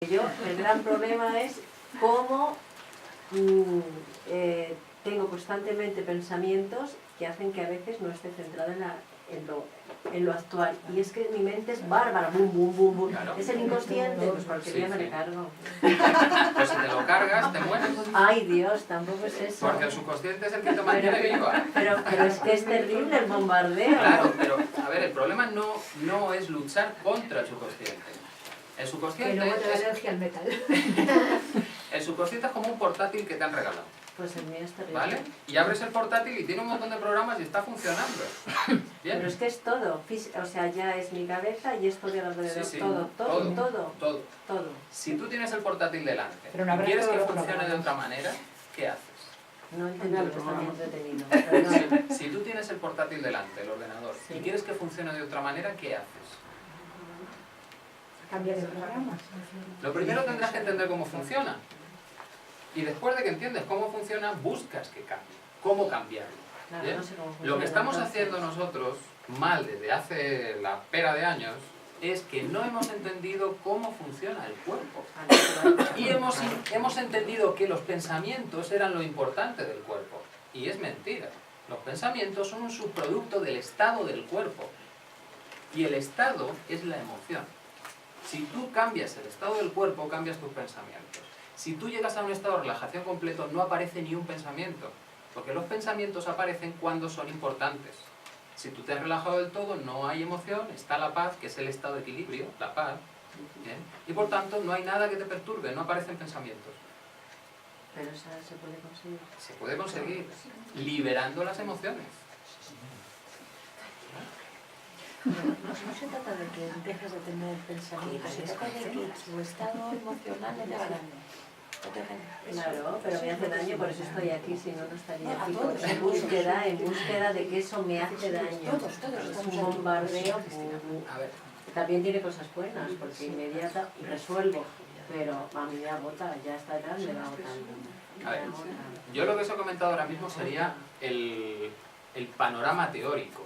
El gran problema es cómo tengo constantemente pensamientos que hacen que a veces no esté centrada en lo actual. Y es que mi mente es bárbara, bum, bum, bum, bum. Claro. Es el inconsciente, pues cualquier día me le cargo. Pues si te lo cargas, te mueres. Ay Dios, tampoco es eso. Porque el subconsciente es el que te mantiene viva. Pero es que es terrible el bombardeo. Claro, pero a ver, el problema no es luchar contra el subconsciente. El subconsciente, Que luego te da alergia al metal. el subconsciente es como un portátil que te han regalado. Pues el mío es terrible. ¿Vale? Y abres el portátil y tiene un montón de programas y está funcionando. ¿Bien? Pero es que es todo, o sea, ya es mi cabeza y es todo de alrededor, Sí, sí. todo. Si tú tienes el portátil delante Pero no y habrá quieres que todos los funcione de programas. otra manera, ¿qué haces? No entiendo lo que está muy entretenido. Perdón. Si tú tienes el portátil delante, el ordenador, Sí. y quieres que funcione de otra manera, ¿qué haces? Cambiar de programa. Lo primero tendrás que entender cómo funciona. Y después de que entiendes cómo funciona, buscas que cambie. ¿Cómo cambiarlo? Claro, ¿Bien? no sé cómo funciona, Lo que estamos entonces. haciendo nosotros, mal desde hace la pera de años, es que no hemos entendido cómo funciona el cuerpo. Y hemos entendido que los pensamientos eran lo importante del cuerpo. Y es mentira. Los pensamientos son un subproducto del estado del cuerpo. Y el estado es la emoción. Si tú cambias el estado del cuerpo, cambias tus pensamientos. Si tú llegas a un estado de relajación completo, no aparece ni un pensamiento. Porque los pensamientos aparecen cuando son importantes. Si tú te has relajado del todo, no hay emoción, está la paz, que es el estado de equilibrio, la paz. ¿Bien? Y por tanto, no hay nada que te perturbe, no aparecen pensamientos. Pero eso se puede conseguir. Se puede conseguir liberando las emociones. No se trata de que dejes de tener pensamientos, se trata de que tu estado emocional no te haga daño. No te haga daño. Claro, pero me hace daño, por eso estoy aquí, si no, no estaría No, a aquí. todos, En búsqueda de que eso me hace daño. Todos Es estamos un aquí. bombardeo. A ver, También tiene cosas buenas, porque inmediata resuelvo, pero a mí me agota, ya está edad me va agotando. A ver, Me agota. yo lo que os he comentado ahora mismo sería el panorama teórico.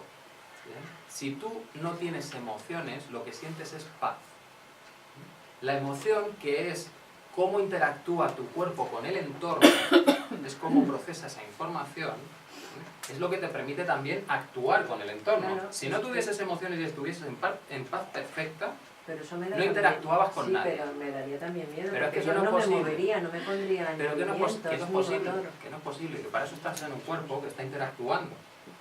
¿Bien? Si tú no tienes emociones, lo que sientes es paz. La emoción, que es cómo interactúa tu cuerpo con el entorno, es cómo procesa esa información, es lo que te permite también actuar con el entorno. Claro. Si no tuvieses emociones y estuvieses en paz perfecta, Pero eso me da no interactuabas con sí, nadie. pero me daría también miedo, Pero es que porque eso yo no es no me posible. movería, no me pondría en Pero que no, movimiento, que no es mi posible, motor. que no es posible, que para eso estás en un cuerpo que está interactuando.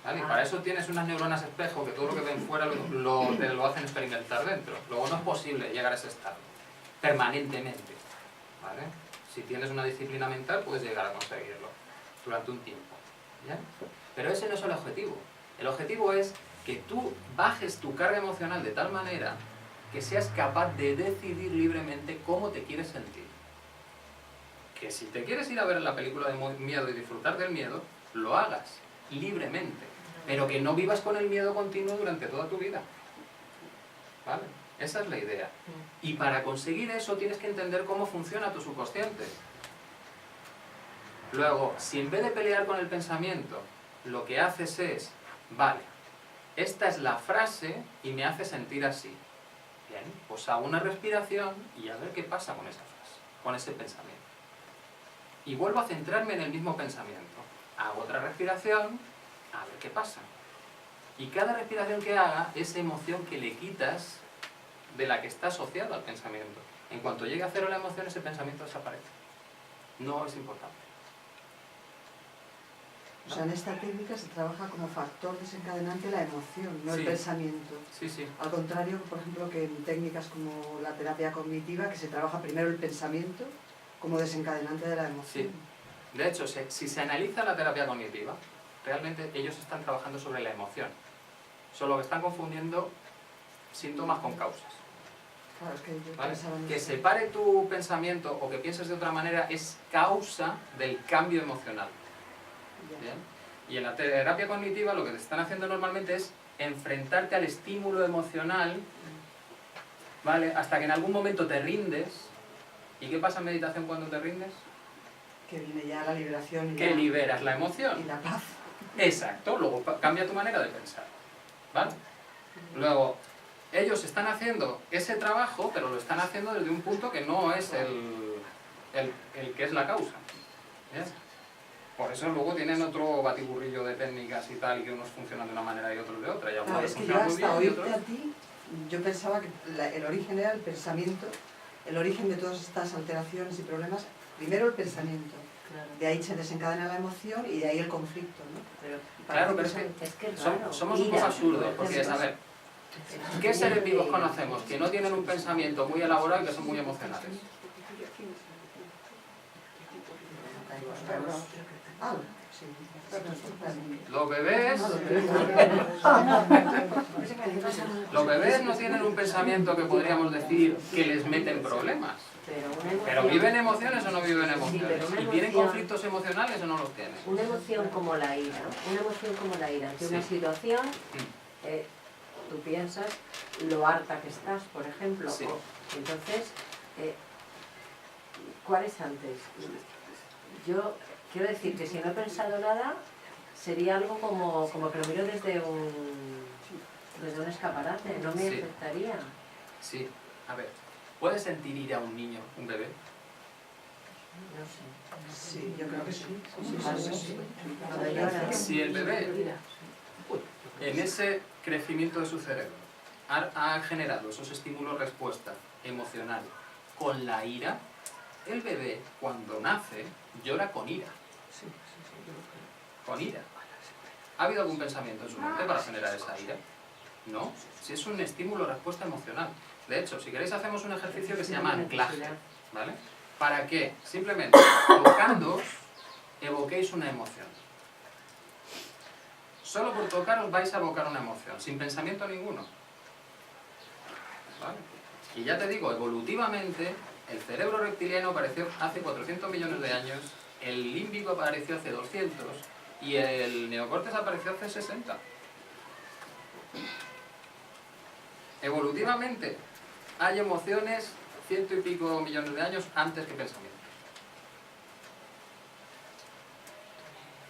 ¿Vale? Y Ah. para eso tienes unas neuronas espejo que todo lo que ven fuera te lo hacen experimentar dentro. Luego no es posible llegar a ese estado permanentemente. ¿Vale? Si tienes una disciplina mental puedes llegar a conseguirlo durante un tiempo. ¿Ya? Pero ese no es el objetivo. El objetivo es que tú bajes tu carga emocional de tal manera que seas capaz de decidir libremente cómo te quieres sentir. Que si te quieres ir a ver la película de miedo y disfrutar del miedo, lo hagas libremente, pero que no vivas con el miedo continuo durante toda tu vida. ¿Vale? Esa es la idea. Y para conseguir eso tienes que entender cómo funciona tu subconsciente. Luego, si en vez de pelear con el pensamiento, lo que haces es, vale, esta es la frase y me hace sentir así. Bien, pues hago una respiración y a ver qué pasa con esa frase, con ese pensamiento. Y vuelvo a centrarme en el mismo pensamiento. Hago otra respiración, a ver qué pasa. Y cada respiración que haga, esa emoción que le quitas de la que está asociada al pensamiento. En cuanto llegue a cero la emoción, ese pensamiento desaparece. No es importante. O sea, en esta técnica se trabaja como factor desencadenante la emoción, no Sí. el pensamiento. Sí, sí. Al contrario, por ejemplo, que en técnicas como la terapia cognitiva, que se trabaja primero el pensamiento como desencadenante de la emoción. De hecho, si se analiza la terapia cognitiva, realmente ellos están trabajando sobre la emoción. Solo que están confundiendo síntomas con causas. Claro, es que yo ¿Vale? pensaba en Que eso. separe tu pensamiento o que pienses de otra manera es causa del cambio emocional. Ya. ¿Bien? Y en la terapia cognitiva lo que te están haciendo normalmente es enfrentarte al estímulo emocional, ¿vale? Hasta que en algún momento te rindes. ¿Y qué pasa en meditación cuando te rindes? Que viene ya la liberación y, Que liberas la emoción. y la Exacto, luego cambia tu manera de pensar. ¿Vale? Luego, ellos están haciendo ese trabajo, pero lo están haciendo desde un punto que no es el que es la causa. ¿Bien? Por eso luego tienen otro batiburrillo de técnicas y tal, y que unos funcionan de una manera y otros de otra. Y No, algunos es que yo funcionan muy hasta bien y oírte otros... a ti, yo pensaba que el origen era el pensamiento, el origen de todas estas alteraciones y problemas, primero el pensamiento. Claro. De ahí se desencadena la emoción y de ahí el conflicto, ¿no? Pero Claro, pero es que es raro. somos un Ira, poco absurdos, por porque es, ejemplo. a ver, ¿qué seres vivos conocemos que no tienen un pensamiento muy elaborado y que son muy emocionales? Ah, sí. Los bebés... Los bebés no tienen un pensamiento que podríamos decir que les meten problemas. Pero ¿viven emociones o no viven emociones? pero una ¿Y tienen emoción- conflictos emocionales o no los tienen? Una emoción como la ira, ante una Sí. situación, tú piensas lo harta que estás, por ejemplo. Sí. Entonces, ¿cuál es antes? Yo quiero decir que si no he pensado nada, sería algo como que lo miro desde un escaparate, no me Sí. afectaría. Sí, a ver, ¿puede sentir ira un niño, un bebé? No sé. Sí, yo creo que sí. Cuando llora. Si el bebé, en ese crecimiento de su cerebro, ha generado esos estímulos respuesta emocional con la ira, el bebé cuando nace llora con ira. Con ira. ¿Ha habido algún pensamiento en su mente para generar esa ira? No, si es un estímulo respuesta emocional. De hecho, si queréis hacemos un ejercicio que se llama anclaje, ¿vale? ¿Para qué? Simplemente tocándoos evoquéis una emoción. Solo por tocaros vais a evocar una emoción, sin pensamiento ninguno. ¿Vale? Y ya te digo, evolutivamente, el cerebro reptiliano apareció hace 400 millones de años, el límbico apareció hace 200 y el neocórtex apareció hace 60. Evolutivamente, hay emociones 100 y pico millones de años antes que pensamientos.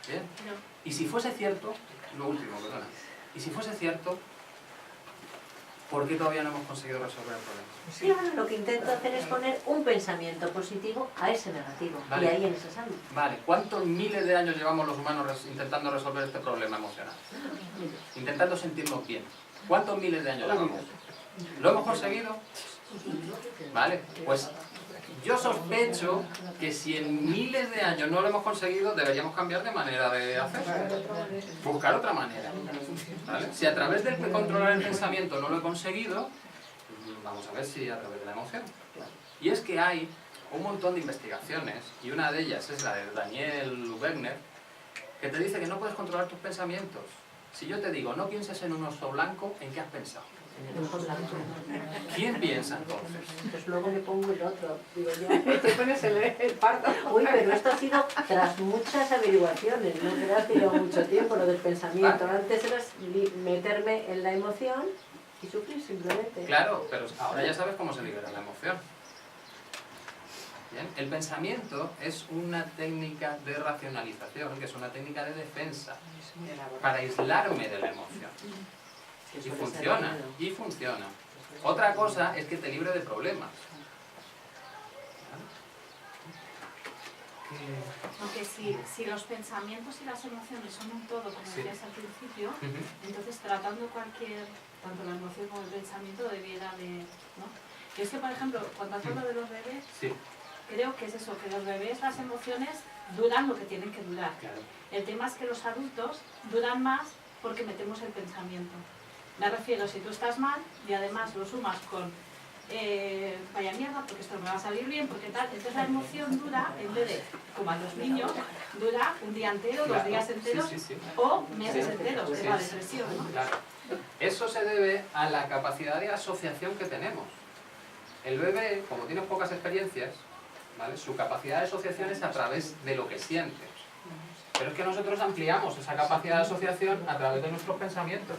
¿Bien? Y si fuese cierto, lo último, perdona, y si fuese cierto, ¿por qué todavía no hemos conseguido resolver el problema? Sí, bueno, lo que intento hacer es poner un pensamiento positivo a ese negativo. Vale. Y ahí en ese saldo. Vale, ¿cuántos miles de años llevamos los humanos intentando resolver este problema emocional? Intentando sentirnos bien. ¿Cuántos miles de años llevamos? ¿Lo hemos conseguido? Vale, pues yo sospecho que si en miles de años no lo hemos conseguido, deberíamos cambiar de manera de hacerlo. Buscar otra manera. ¿Vale? Si a través del controlar el pensamiento no lo he conseguido, vamos a ver si a través de la emoción. Y es que hay un montón de investigaciones, y una de ellas es la de Daniel Wegner, que te dice que no puedes controlar tus pensamientos. Si yo te digo, no pienses en un oso blanco, ¿en qué has pensado? En el ojo blanco. ¿Quién piensa entonces? Pues luego me pongo el otro, digo yo. Te pones el pardo. Uy, pero esto ha sido tras muchas averiguaciones, no creas que lleva mucho tiempo lo del pensamiento. Antes era meterme en la emoción y sufrir simplemente. Claro, pero ahora ya sabes cómo se libera la emoción. ¿Bien? El pensamiento es una técnica de racionalización, que es una técnica de defensa, para aislarme de la emoción. Y funciona, y funciona. Otra cosa es que te libre de problemas. Aunque si los pensamientos y las emociones son un todo, como Sí. decías al principio, Ujú. entonces tratando tanto la emoción como el pensamiento debiera de... ¿no? Y es que, por ejemplo, cuando has hablado de los bebés, Sí, creo que es eso, que los bebés, las emociones duran lo que tienen que durar. claro. El tema es que los adultos duran más porque metemos el pensamiento. Me refiero, si tú estás mal y además lo sumas con vaya mierda, porque esto no me va a salir bien, porque tal, entonces la emoción dura, en vez de, como a los niños, dura un día entero, dos Claro. días enteros, Sí, sí, sí. o meses Sí. enteros, que Sí. es la depresión, ¿no? Claro. Eso se debe a la capacidad de asociación que tenemos. El bebé, como tiene pocas experiencias, ¿vale? Su capacidad de asociación es a través de lo que siente. Pero es que nosotros ampliamos esa capacidad de asociación a través de nuestros pensamientos.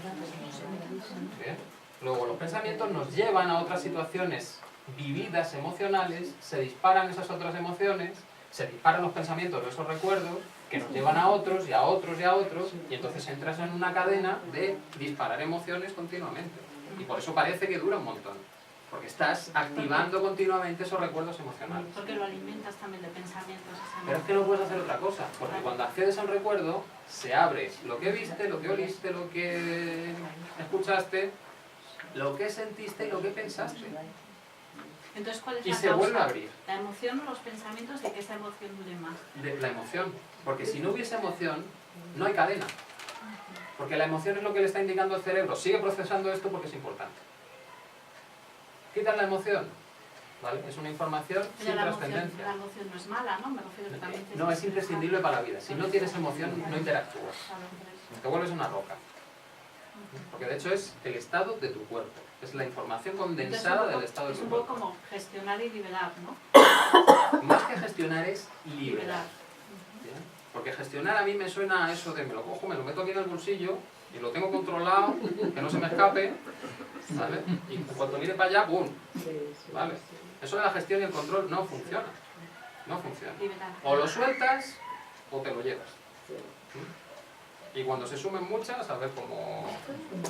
¿Bien? Luego los pensamientos nos llevan a otras situaciones vividas, emocionales, se disparan esas otras emociones, se disparan los pensamientos de esos recuerdos, que nos llevan a otros y a otros y a otros, y entonces entras en una cadena de disparar emociones continuamente. Y por eso parece que dura un montón. Porque estás activando continuamente esos recuerdos emocionales. Porque lo alimentas también de pensamientos. Pero es que no puedes hacer otra cosa, porque cuando accedes a un recuerdo, se abre lo que viste, lo que oliste, lo que escuchaste, lo que sentiste y lo que pensaste. Entonces, ¿cuál es Y la se causa? vuelve a abrir. La emoción o los pensamientos de que esa emoción dure más. De la emoción. Porque si no hubiese emoción, no hay cadena. Porque la emoción es lo que le está indicando al cerebro. Sigue procesando esto porque es importante. Quitas la emoción, ¿vale? Es una información Pero sin la trascendencia. emoción no es mala, ¿no? Me refiero que también No, es imprescindible para la vida. Si no tienes emoción, no interactúas. Claro, por eso. Te vuelves una roca. Porque de hecho es el estado de tu cuerpo. Es la información condensada del estado de Es tu un poco cuerpo. como gestionar y liberar, ¿no? Más que gestionar es liberar. Liberar. ¿Bien? Porque gestionar a mí me suena a eso de me lo cojo, me lo meto aquí en el bolsillo y lo tengo controlado, que no se me escape, ¿vale? Y cuando mire para allá, ¡pum! ¿Vale? Eso de la gestión y el control no funciona. No funciona. Liberar. O lo sueltas o te lo llevas. Y cuando se sumen muchas, a ver cómo...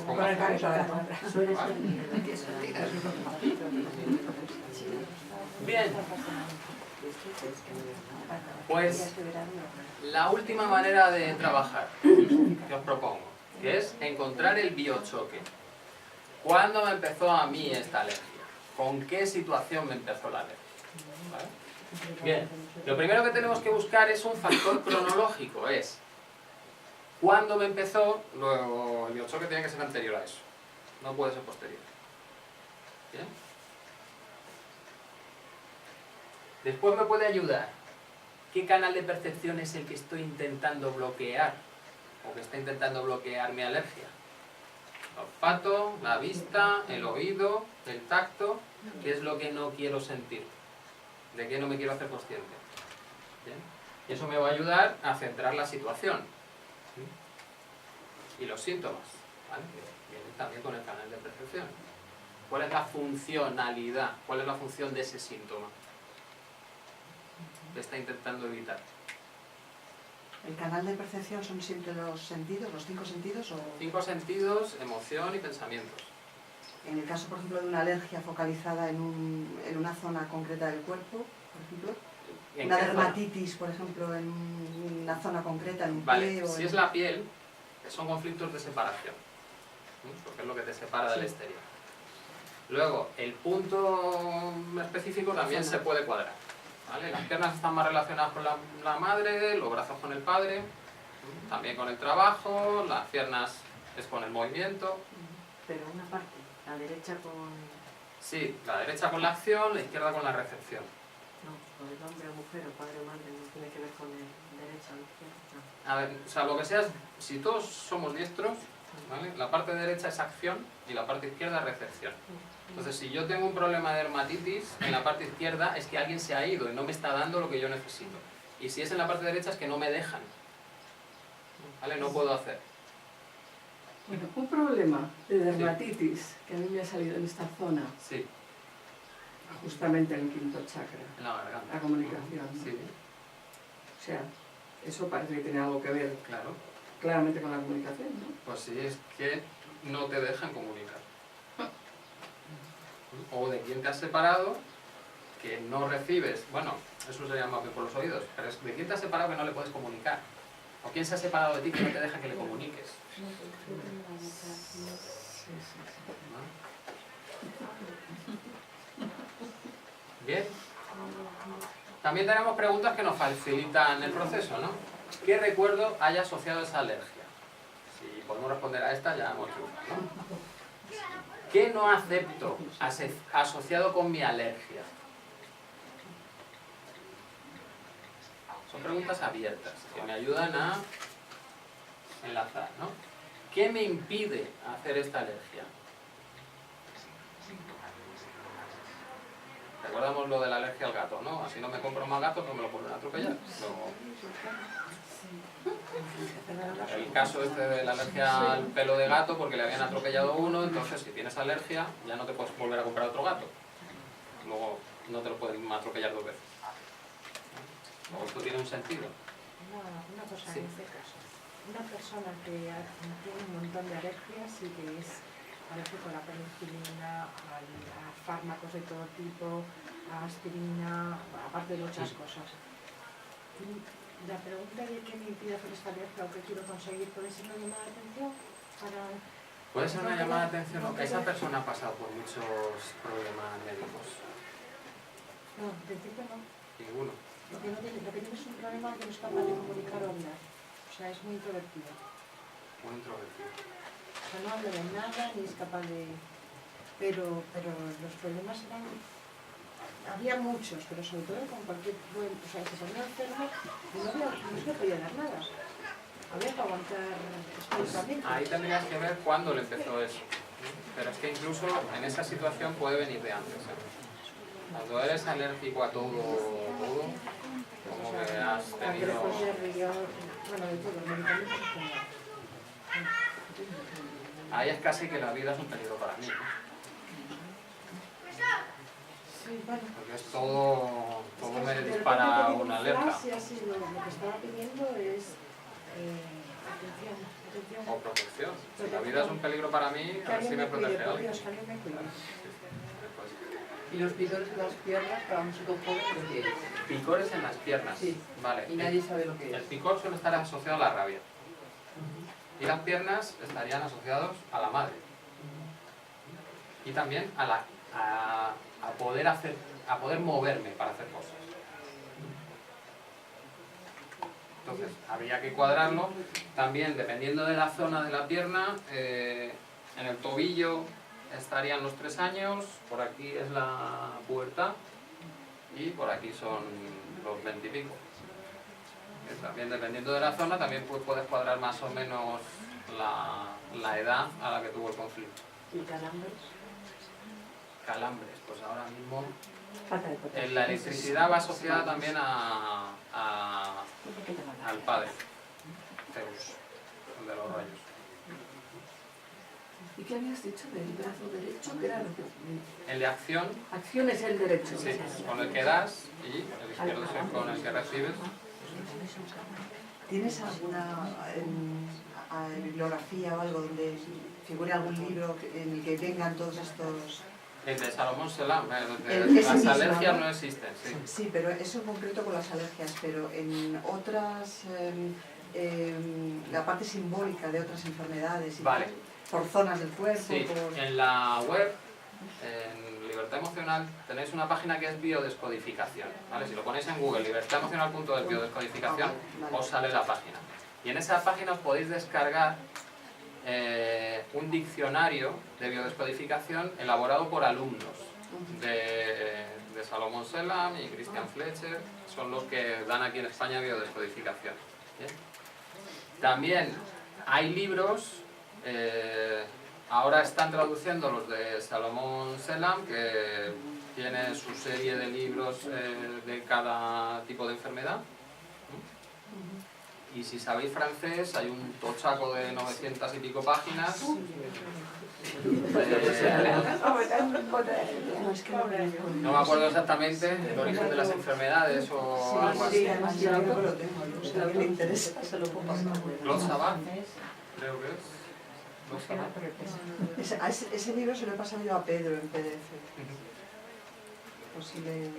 Con el carrito de la compra. Suele Vale. ser Bien, pues la última manera de trabajar que os propongo, que es encontrar el biochoque. ¿Cuándo me empezó a mí esta alergia? ¿Con qué situación me empezó la alergia? ¿Vale? Bien, lo primero que tenemos que buscar es un factor cronológico, es cuándo me empezó, luego el biochoque tiene que ser anterior a eso, no puede ser posterior. ¿Bien? Después me puede ayudar. ¿Qué canal de percepción es el que estoy intentando bloquear? O que está intentando bloquear mi alergia. El olfato, la vista, el oído, el tacto. ¿Qué es lo que no quiero sentir? ¿De qué no me quiero hacer consciente? ¿Bien? Y eso me va a ayudar a centrar la situación. ¿Sí? Y los síntomas. ¿Vale? Que vienen también con el canal de percepción. ¿Cuál es la funcionalidad? ¿Cuál es la función de ese síntoma? Que está intentando evitar. ¿El canal de percepción son siempre los sentidos, los 5 sentidos? O 5 sentidos, emoción y pensamientos. en el caso, por ejemplo, de una alergia focalizada en una zona concreta del cuerpo, por ejemplo, ¿En una qué zona? dermatitis, por ejemplo, en una zona concreta, en un Vale, pie o si en... es la piel, son conflictos de separación. ¿Sí? Porque es lo que te separa del Sí. exterior. Luego, el punto específico también se puede cuadrar. ¿Vale? Las piernas están más relacionadas con la madre, los brazos con el padre, también con el trabajo, las piernas es con el movimiento. pero una parte, la derecha con... Sí, la derecha con la acción, la izquierda con la recepción. No, con el hombre o mujer, o padre o madre, no tiene que ver con el derecha o izquierda. No. A ver, o sea, lo que seas, si todos somos diestros, ¿vale? La parte derecha es acción y la parte izquierda es recepción. Entonces, si yo tengo un problema de dermatitis, en la parte izquierda es que alguien se ha ido y no me está dando lo que yo necesito. Y si es en la parte derecha es que no me dejan. ¿Vale? No puedo hacer. Bueno, un problema de dermatitis que a mí me ha salido en esta zona, Sí, justamente en el quinto chakra, en la garganta. la comunicación, ¿no? Sí, O sea, eso parece que tiene algo que ver claro. claramente con la comunicación, ¿no? Pues sí, es que no te dejan comunicar. O de quién te has separado, que no recibes, bueno, eso se llama por los oídos, pero es de quién te has separado que no le puedes comunicar. O quién se ha separado de ti que no te deja que le comuniques. ¿No? Bien. También tenemos preguntas que nos facilitan el proceso, ¿no? ¿Qué recuerdo haya asociado a esa alergia? Si podemos responder a esta, ya hemos triunfado, ¿no? ¿Qué no acepto asociado con mi alergia? Son preguntas abiertas que me ayudan a enlazar, ¿no? ¿Qué me impide hacer esta alergia? Recordamos lo de la alergia al gato, ¿no? Así no me compro más gatos, no me lo vuelven a atropellar. El caso este de la alergia al pelo de gato porque le habían atropellado uno, entonces si tienes alergia ya no te puedes volver a comprar otro gato. Luego no te lo pueden atropellar 2 veces. Luego esto tiene un sentido. Una cosa Sí. en este caso. Una persona que tiene un montón de alergias y que es parece con la penicilina, a fármacos de todo tipo, a aspirina, aparte de otras cosas. La pregunta de qué me impide hacer esta alergia o qué quiero conseguir, ¿puede ser una llamada de atención? Puede ser una llamada de atención, esa persona ha pasado por muchos problemas médicos. No, en principio no. Ninguno. Lo que tiene es un problema que no es capaz de comunicar o hablar. O sea, es muy introvertido. Muy introvertido. O sea, no habla de nada ni es capaz de... Pero los problemas eran... Había muchos, pero sobre todo con cualquier... O sea, se ponía enfermo y no se le podía dar nada. Había que aguantar estoicamente. Ahí tendrías que ver cuándo le empezó eso. Pero es que incluso en esa situación puede venir de antes. Cuando eres alérgico a todo, como que has tenido... Cangrejos de río, bueno, de todo, medicamentos en general. Ahí es casi que la vida es un peligro para mí, ¿no? Sí, bueno. Porque es todo me dispara una alerta. Sí, así, lo que estaba pidiendo es atención. O protección. Si la vida es un peligro para mí, a ver si me protege Por alguien. Dios, que alguien me cuide. ¿Y los picores en las piernas para un chico joven qué es? Picores en las piernas. Sí. Vale. Y nadie sabe lo que El es. picor suele estar asociado a la rabia. Y las piernas estarían asociados a la madre. Y también a poder moverme para hacer cosas. Entonces, habría que cuadrarlo. También, dependiendo de la zona de la pierna, en el tobillo estarían los 3 años, por aquí es la pubertad y por aquí son los 20 y pico. También, dependiendo de la zona, también puedes cuadrar más o menos la edad a la que tuvo el conflicto. ¿Y calambres? Calambres, pues ahora mismo Falta de potasio. la electricidad va asociada también al padre, Zeus, el de los rayos. ¿Y qué habías dicho del brazo derecho? ¿Qué era lo que... El de acción, Acción es el derecho. sí, con el que das, y el izquierdo es el con el que recibes. ¿Tienes alguna bibliografía o algo donde figure algún libro en el que vengan todos estos...? El de Salomón Selam, Ese las mismo, alergias ¿no? no existen, sí. Sí, pero eso en concreto con las alergias, pero en otras... la parte simbólica de otras enfermedades y Vale. tal, por zonas del cuerpo, Sí, por... en la web, en Libertad Emocional, tenéis una página que es biodescodificación, ¿vale? Si lo ponéis en Google, libertademocional.biodescodificación, Vale. os sale la página. Y en esa página os podéis descargar un diccionario de biodescodificación elaborado por alumnos de Salomón Selam y Christian Fletcher, son los que dan aquí en España biodescodificación. ¿Bien? También hay libros, ahora están traduciendo los de Salomón Selam, que tiene su serie de libros de cada tipo de enfermedad. Y si sabéis francés, hay un tochaco de 900 y pico páginas. No me acuerdo exactamente el origen de las enfermedades o algo así. Sí, además yo creo que lo tengo, si a alguien le interesa se lo puedo pasar. Claude Sabat, creo que es. Claude Sabat. Ese libro se lo he pasado yo a Pedro en PDF. Pues si le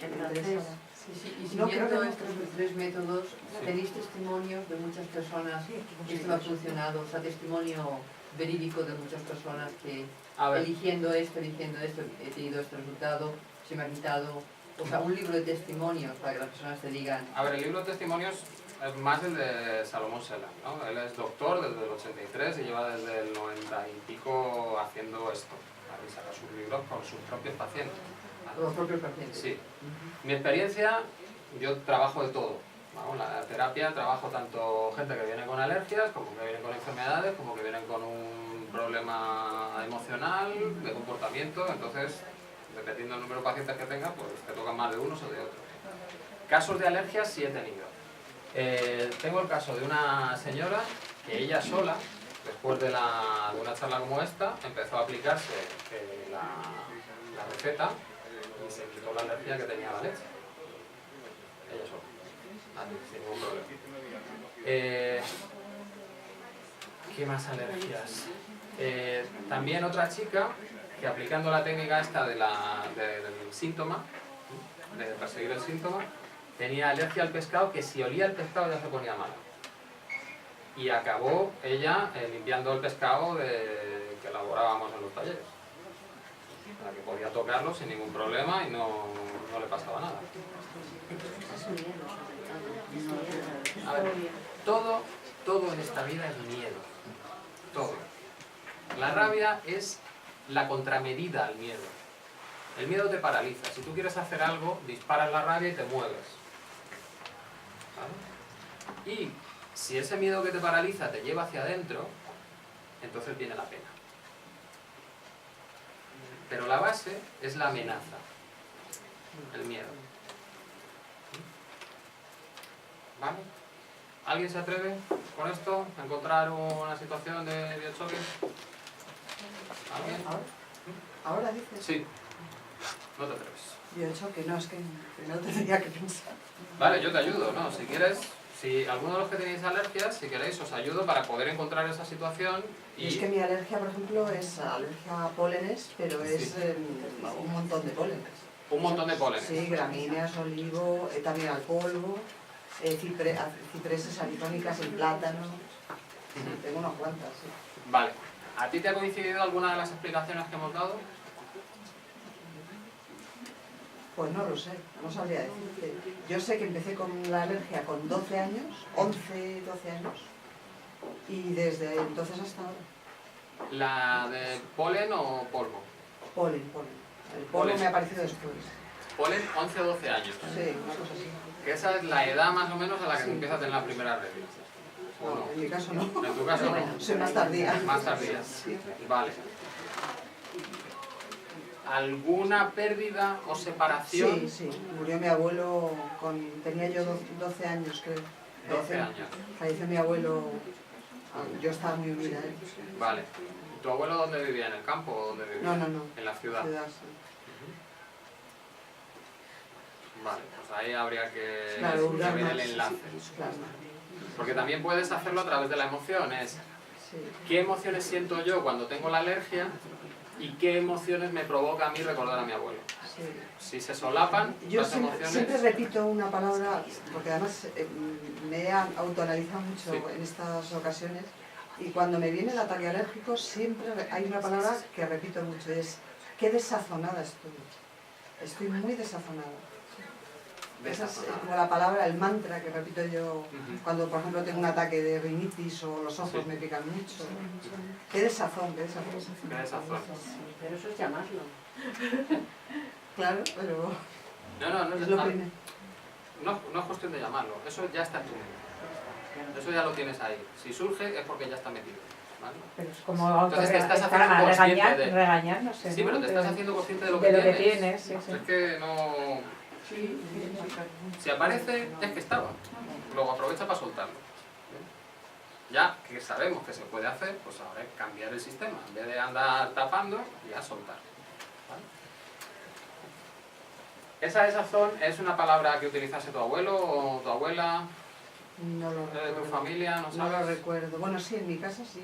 interesa. Y No, creo siguiendo que no. estos 3 métodos, tenéis testimonios de muchas personas que esto ha funcionado, o sea, testimonio verídico de muchas personas que A ver, eligiendo esto, he tenido este resultado, se me ha quitado. O sea, un libro de testimonios para que las personas te digan. el libro de testimonios es más el de Salomón Selam, ¿no? Él es doctor desde el 83 y lleva desde el 90 y pico haciendo esto, ¿vale? Y saca sus libros con sus propios pacientes. ¿vale? Los propios pacientes. Sí. Mi experiencia, yo trabajo de todo. ¿no? La terapia trabajo tanto gente que viene con alergias, como que viene con enfermedades, como que vienen con un problema emocional, de comportamiento. Entonces, dependiendo del número de pacientes que tenga, pues te tocan más de unos o de otros. Casos de alergias sí he tenido. Tengo el caso de una señora que ella sola, después de una charla como esta, empezó a aplicarse la receta y se quitó la alergia que tenía a la leche. Ella sola, ¿vale? Sin ningún problema. ¿Qué más alergias? También otra chica que aplicando la técnica esta del síntoma, de perseguir el síntoma, tenía alergia al pescado, que si olía el pescado ya se ponía mala. Y acabó ella limpiando el pescado que elaborábamos en los talleres. O sea, que podía tocarlo sin ningún problema y no le pasaba nada. Es miedo, sobre todo. A ver, todo en esta vida es miedo. Todo. La rabia es la contramedida al miedo. El miedo te paraliza. Si tú quieres hacer algo, disparas la rabia y te mueves. ¿Vale? Y si ese miedo que te paraliza te lleva hacia adentro, entonces viene la pena. Pero la base es la amenaza, el miedo. ¿Vale? ¿Alguien se atreve con esto a encontrar una situación de biochoque? ¿Alguien? ¿Ahora dices? Sí. No te atreves. Biochoque, no, es que no tendría que pensar. Vale, yo te ayudo, ¿no? Si quieres, si alguno de los que tenéis alergias, si queréis, os ayudo para poder encontrar esa situación Y es que mi alergia, por ejemplo, es alergia a pólenes, pero es un montón de pólenes. un montón de pólenes. Sí, gramíneas, olivo, también al polvo, cipreses aritónicas, el plátano. Sí, tengo unas cuantas, sí. Vale. ¿A ti te ha coincidido alguna de las explicaciones que hemos dado? Pues no lo sé, no sabría decirte. Yo sé que empecé con la alergia con 12 años, 11, 12 años, y desde entonces hasta ahora. ¿La de polen o polvo? Polen. El polvo Polen. me ha aparecido después. Polen 11 o 12 años. Sí, una cosa así. Que esa es la edad más o menos a la que se empieza a tener la primera regla. ¿O No, no? en mi caso no. En tu caso no. Soy más tardía. Más tardía. Sí. Vale. ¿Alguna pérdida o separación? Sí. Murió mi abuelo tenía yo 12 años, creo. 12 años. Falleció mi abuelo, yo estaba muy unida a él. Vale. ¿Tu abuelo dónde vivía? ¿En el campo o dónde vivía? No. En la ciudad. Ciudad, sí. Vale, pues ahí habría que Claro, ver el enlace. Claro. Porque también puedes hacerlo a través de la emoción. Es Sí. qué emociones siento yo cuando tengo la alergia y qué emociones me provoca a mí recordar a mi abuelo. Sí. Si se solapan Yo las emociones... siempre repito una palabra, porque además me he autoanalizado mucho Sí. en estas ocasiones, y cuando me viene el ataque alérgico siempre hay una palabra que repito mucho, y es qué desazonada estoy. Estoy muy desazonada. Esa es Desazonada. como la palabra, el mantra que repito yo Ujú. cuando, por ejemplo, tengo un ataque de rinitis o los ojos Sí. me pican mucho. Qué desazón, qué desazón. Qué desazón. Pero eso es llamarlo. Claro, pero No es lo primero. no es cuestión de llamarlo, eso ya está en tu mente. Eso ya lo tienes ahí. Si surge es porque ya está metido. ¿Vale? Pero es como Entonces te estás haciendo consciente de... regañándose, Sí, ¿no? pero te estás haciendo consciente de lo que de lo que tienes. tienes, sí. Es que no... Si aparece, es que estaba. Luego aprovecha para soltarlo. Ya que sabemos que se puede hacer, pues ahora es cambiar el sistema. En vez de andar tapando, ya soltar. ¿Vale? ¿Esa desazón es una palabra que utilizase tu abuelo o tu abuela? No lo ¿De tu recuerdo. familia? ¿No No lo sabes? recuerdo. Bueno, sí, en mi casa sí.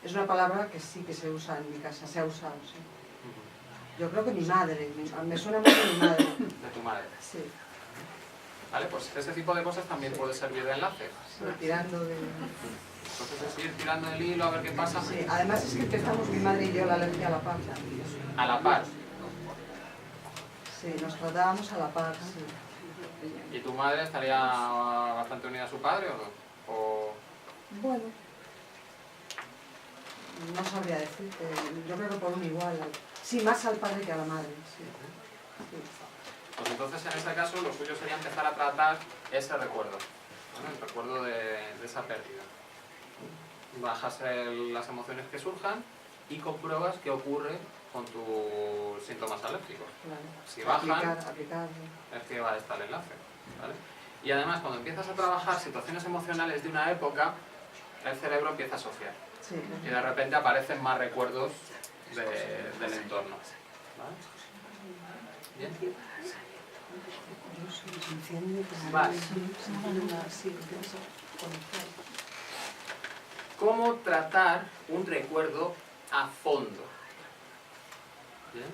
Es una palabra que sí que se usa en mi casa, se ha usado, sí. Yo creo que mi madre, me suena mucho mi madre. De tu madre. Sí, ¿Vale? Pues ese tipo de cosas también puede servir de enlace. sí, tirando de... Entonces es ir tirando el hilo a ver qué pasa. Sí, además es que empezamos mi madre y yo la alergia a la par. A la par. Sí, nos tratábamos a la par, sí. ¿Y tu madre estaría bastante unida a su padre o no? O... Bueno, no sabría decirte, yo creo que por un igual. Sí, más al padre que a la madre, sí. Sí. Pues entonces en ese caso lo suyo sería empezar a tratar ese recuerdo, ¿vale? El recuerdo de esa pérdida. Bajas las emociones que surjan y compruebas qué ocurre con tus síntomas alérgicos. Claro. Si bajan, Aplicar. es que va a estar el enlace, ¿vale? Y además cuando empiezas a trabajar situaciones emocionales de una época, el cerebro empieza a asociar Sí, y de repente aparecen más recuerdos del entorno, ¿vale? Bien. Vale. ¿Cómo tratar un recuerdo a fondo. ¿Bien?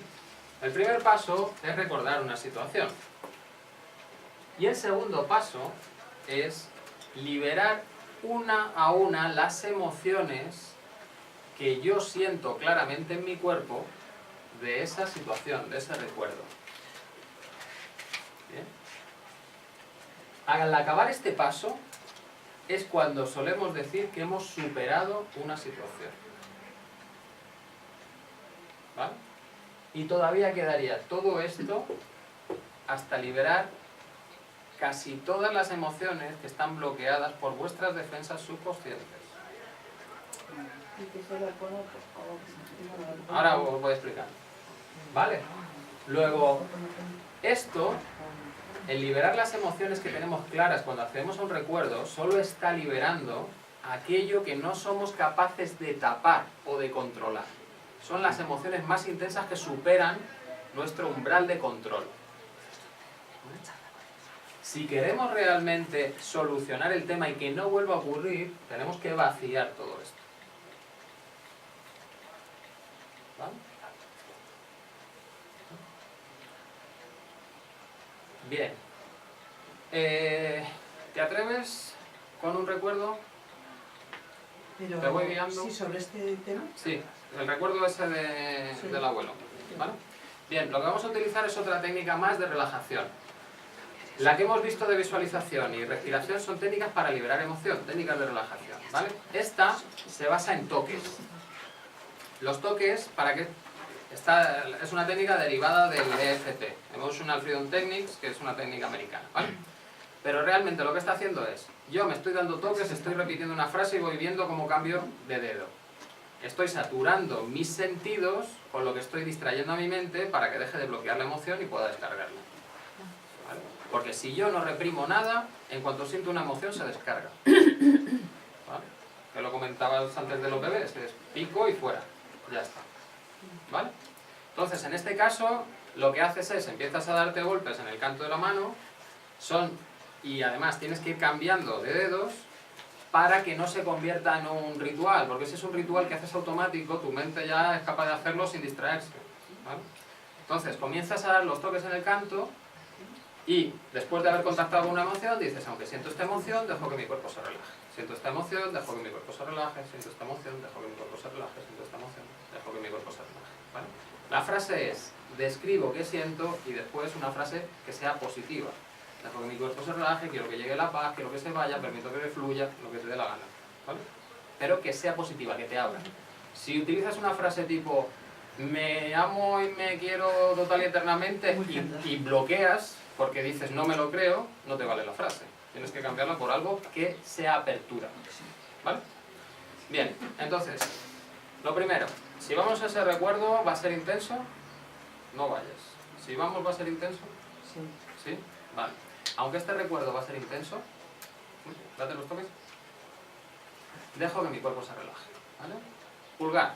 El primer paso es recordar una situación. Y el segundo paso es liberar una a una las emociones que yo siento claramente en mi cuerpo de esa situación, de ese recuerdo. ¿Bien? Al acabar este paso es cuando solemos decir que hemos superado una situación. ¿Vale? Y todavía quedaría todo esto hasta liberar casi todas las emociones que están bloqueadas por vuestras defensas subconscientes. Ahora os voy a explicar. ¿Vale? Luego, esto, el liberar las emociones que tenemos claras cuando accedemos a un recuerdo, solo está liberando aquello que no somos capaces de tapar o de controlar. Son las emociones más intensas que superan nuestro umbral de control. Si queremos realmente solucionar el tema y que no vuelva a ocurrir, tenemos que vaciar todo esto. ¿Vale? Bien. ¿Te atreves con un recuerdo? Pero, ¿Te voy guiando? sí, sobre este tema. Sí, el recuerdo ese del abuelo. ¿Vale? Bien, lo que vamos a utilizar es otra técnica más de relajación. La que hemos visto de visualización y respiración son técnicas para liberar emoción, técnicas de relajación, ¿vale? Esta se basa en toques. Los toques, es una técnica derivada del EFT, Emotional Freedom Techniques, que es una técnica americana, ¿vale? Pero realmente lo que está haciendo es, yo me estoy dando toques, estoy repitiendo una frase y voy viendo cómo cambio de dedo. Estoy saturando mis sentidos con lo que estoy distrayendo a mi mente para que deje de bloquear la emoción y pueda descargarla. ¿Vale? Porque si yo no reprimo nada, en cuanto siento una emoción se descarga. ¿Vale? Que lo comentabas antes de los bebés, es pico y fuera. Ya está. ¿Vale? Entonces, en este caso, lo que haces es, empiezas a darte golpes en el canto de la mano, y además tienes que ir cambiando de dedos para que no se convierta en un ritual, porque si es un ritual que haces automático, tu mente ya es capaz de hacerlo sin distraerse. ¿Vale? Entonces, comienzas a dar los toques en el canto y después de haber contactado con una emoción, dices, aunque siento esta emoción, dejo que mi cuerpo se relaje. Siento esta emoción, dejo que mi cuerpo se relaje. Siento esta emoción, dejo que mi cuerpo se relaje. Siento esta emoción, dejo que mi cuerpo se relaje. ¿Vale? La frase es, describo qué siento y después una frase que sea positiva. Dejo que mi cuerpo se relaje, quiero que llegue la paz, quiero que se vaya, permito que me fluya, lo que te dé la gana. ¿Vale? Pero que sea positiva, que te abra. Si utilizas una frase tipo, me amo y me quiero total y eternamente, y bloqueas porque dices no me lo creo, no te vale la frase. Tienes que cambiarla por algo que sea apertura. ¿Vale? Bien, entonces, lo primero, si vamos a ese recuerdo, ¿va a ser intenso? No vayas. Si vamos, ¿va a ser intenso? Sí. ¿Sí? Vale. Aunque este recuerdo va a ser intenso, date los toques, dejo que mi cuerpo se relaje. ¿Vale? Pulgar.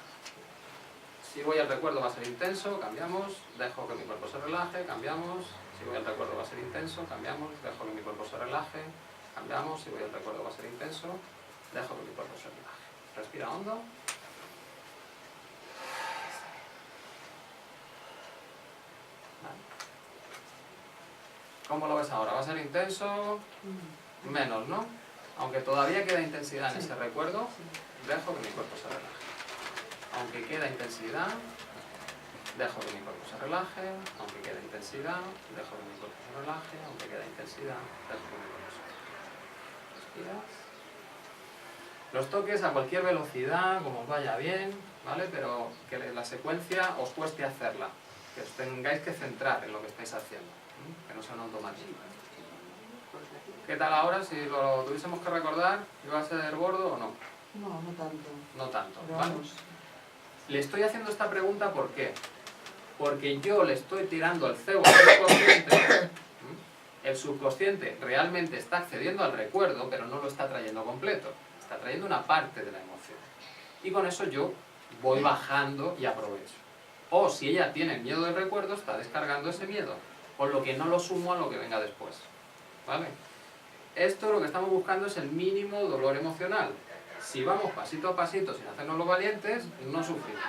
Si voy al recuerdo va a ser intenso, cambiamos, dejo que mi cuerpo se relaje, cambiamos. Si voy al recuerdo va a ser intenso, cambiamos, dejo que mi cuerpo se relaje, cambiamos. Si voy al recuerdo va a ser intenso, dejo que mi cuerpo se relaje. Respira hondo. ¿Cómo lo ves ahora? ¿Va a ser intenso? Menos, ¿no? Aunque todavía queda intensidad en ese recuerdo, dejo que mi cuerpo se relaje. Aunque queda intensidad, dejo que mi cuerpo se relaje. Aunque queda intensidad, dejo que mi cuerpo se relaje. Aunque queda intensidad, dejo que mi cuerpo se relaje. Respiras. Los toques a cualquier velocidad, como os vaya bien, ¿vale? Pero que la secuencia os cueste hacerla. Que os tengáis que centrar en lo que estáis haciendo. Que no sea un automático. ¿Qué tal ahora? Si lo tuviésemos que recordar, ¿iba a ser gordo o no? No, no tanto. No tanto, Pero ¿vale? vamos. Le estoy haciendo esta pregunta ¿por qué? Porque yo le estoy tirando el cebo al subconsciente. El subconsciente realmente está accediendo al recuerdo, pero no lo está trayendo completo. Está trayendo una parte de la emoción. Y con eso yo voy bajando y aprovecho. O si ella tiene miedo del recuerdo, está descargando ese miedo. Por lo que no lo sumo a lo que venga después. ¿Vale? Esto lo que estamos buscando es el mínimo dolor emocional. Si vamos pasito a pasito sin hacernos los valientes, no sufrimos.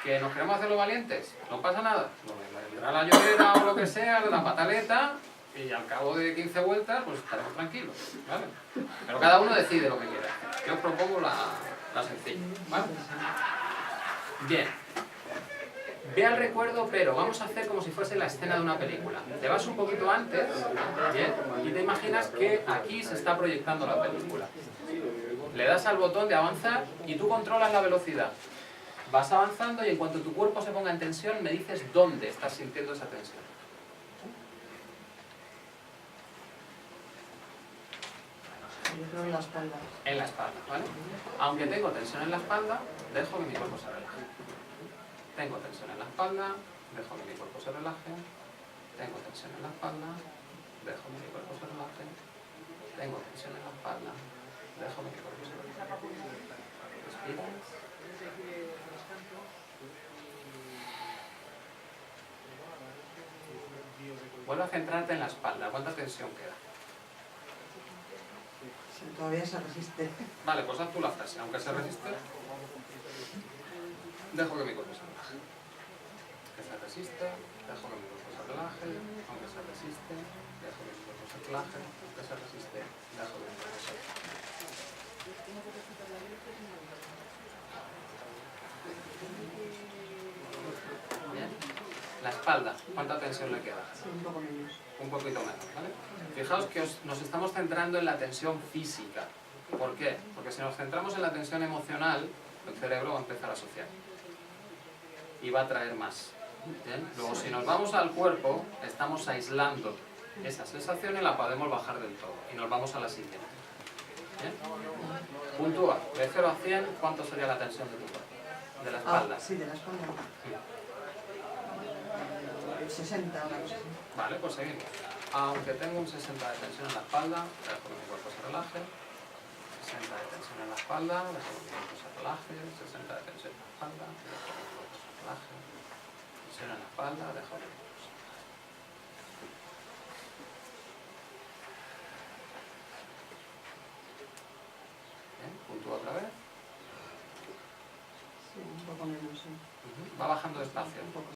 ¿Que nos queremos hacer los valientes? No pasa nada. Nos vendrá la llorera o lo que sea, la pataleta, y al cabo de 15 vueltas, pues estaremos tranquilos, ¿vale? Pero cada uno decide lo que quiera. Yo os propongo la sencilla, ¿vale? Bien. Ve al recuerdo, pero vamos a hacer como si fuese la escena de una película. Te vas un poquito antes, ¿bien? Y te imaginas que aquí se está proyectando la película. Le das al botón de avanzar y tú controlas la velocidad. Vas avanzando y en cuanto tu cuerpo se ponga en tensión, me dices dónde estás sintiendo esa tensión. Yo creo en la espalda. En la espalda, ¿vale? Aunque tengo tensión en la espalda, dejo que mi cuerpo se relaje. Tengo tensión en la espalda, dejo que mi cuerpo se relaje. Tengo tensión en la espalda, dejo que mi cuerpo se relaje. Tengo tensión en la espalda, dejo que mi cuerpo se relaje. Respira. Vuelve a centrarte en la espalda. ¿Cuánta tensión queda? Sí, todavía se resiste. Vale, pues haz tú la frase. Aunque se resiste, dejo que mi cuerpo se relaje. Que se resiste, dejo que mi cuerpo se relaje. Aunque se resiste, dejo que mi cuerpo se relaje. Aunque se resiste, dejo que mi cuerpo se relaje. Bien. La espalda, ¿cuánta tensión le queda? Sí, un poco menos. Un poquito menos, ¿vale? Fijaos que nos estamos centrando en la tensión física. ¿Por qué? Porque si nos centramos en la tensión emocional, el cerebro va a empezar a asociar. Y va a traer más. ¿Bien? Luego, si nos vamos al cuerpo, estamos aislando esa sensación y la podemos bajar del todo. Y nos vamos a la siguiente. ¿Bien? Puntúa. De 0 a 100, ¿cuánto sería la tensión de tu cuerpo? De la espalda. Ah, sí, de la espalda. 60, una cosa así. Vale, pues seguimos. Aunque tengo un 60 de tensión en la espalda, dejo que mi cuerpo se relaje. 60 de tensión en la espalda, dejo que mi cuerpo se relaje. 60 de tensión en la espalda, dejo que mi cuerpo se relaje. Tensión en la espalda, dejo que mi cuerpo se relaje. Bien, puntúa otra vez. Sí, un poco menos, sí. Va bajando despacio. Un poco,